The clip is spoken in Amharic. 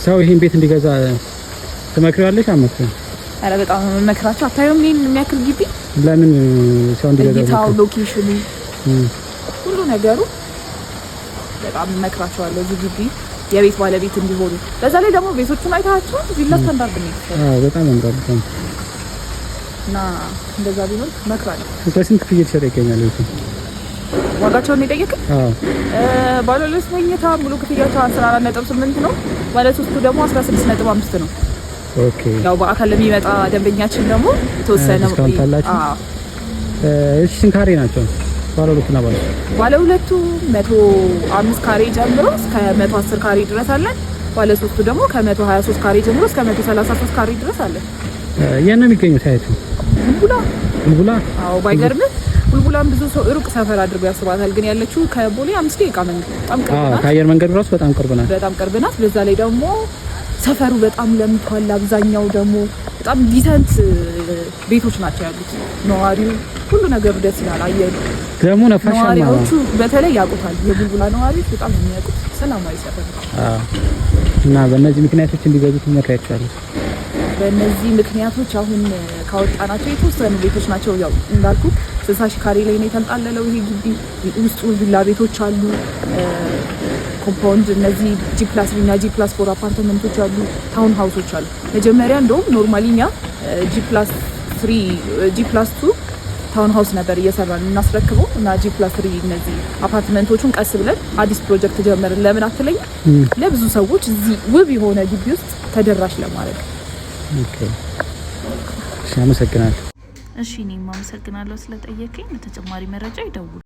ሰው ይሄን ቤት እንዲገዛ ትመክሪዋለሽ? አመክሪ? አረ በጣም መክራቸው። አታዩም ይሄን የሚያክል ግቢ? ለምን ሰው እንዲገዛ? እይታው፣ ሎኬሽኑ፣ ሁሉ ነገሩ በጣም መክራቸዋለሁ። እዚህ ግቢ የቤት ባለቤት እንዲሆኑ። በዛ ላይ ደግሞ ቤቶቹን አይታችሁ ቪላ ስታንዳርድ ነው። በጣም ያምራል። እና እንደዛ ቢሆን መክራለሁ። በስንት ክፍያ ተሸጠ ይገኛል ቤቱ? ዋጋቸውን ነው የጠየቅን? ባለ 2 መኝታ ሙሉ ክፍያቸው 14.8 ነው። ባለ 3 ደግሞ 16.5 ነው። ኦኬ። ያው በአካል ለሚመጣ ደንበኛችን ደግሞ የተወሰነ ዲስካውንት አላችሁ? እሺ ስንት ካሬ ናቸው? ባለ 2 እና ባለ 2 105 ካሬ ጀምሮ እስከ 110 ካሬ ድረስ አለን። ባለ 3 ደግሞ ከ123 ካሬ ጀምሮ እስከ 133 ካሬ ድረስ አለን። የት ነው የሚገኘው ሳይቱ? ቡልቡላ። አዎ ባይገርምህ ቡልቡላም ብዙ ሰው ሩቅ ሰፈር አድርጎ ያስባታል፣ ግን ያለችው ከቦሌ 5 ደቂቃ መንገድ በጣም ቅርብ ናት። ከአየር መንገድ ራሱ በጣም ቅርብ ናት። በዛ ላይ ደግሞ ሰፈሩ በጣም ለምቷል። አብዛኛው ደግሞ በጣም ዲሰንት ቤቶች ናቸው ያሉት። ነዋሪው ሁሉ ነገሩ ደስ ይላል። አየሩ ደግሞ ነፋሻማ ነው። ነዋሪዎቹ በተለይ ያውቁታል። የቡልቡላ ነዋሪዎች በጣም የሚያውቁት ሰላማዊ ሰፈር ነው እና በእነዚህ ምክንያቶች እንዲገዙ ትመክሪያቸዋለሽ? በእነዚህ ምክንያቶች አሁን ካወጣናቸው የተወሰኑ ቤቶች ናቸው። ያው እንዳልኩ 60,000 ካሬ ላይ ነው የተንጣለለው ይሄ ግቢ። ውስጡ ቪላ ቤቶች አሉ፣ ኮምፓውንድ እነዚህ G+3 እና G+4 አፓርትመንቶች አሉ፣ ታውን ሃውሶች አሉ። መጀመሪያ እንደውም ኖርማሊኛ G+2 ታውን ሃውስ ነበር እየሰራን እናስረክበው እና G+3 እነዚህ አፓርትመንቶቹን ቀስ ብለን አዲስ ፕሮጀክት ጀመርን። ለምን አትለኝ? ለብዙ ሰዎች እዚህ ውብ የሆነ ግቢ ውስጥ ተደራሽ ለማድረግ። ኦኬ እሺ፣ አመሰግናለሁ። እሺ እኔም አመሰግናለሁ ስለጠየቀኝ። ለተጨማሪ መረጃ ይደውሉ።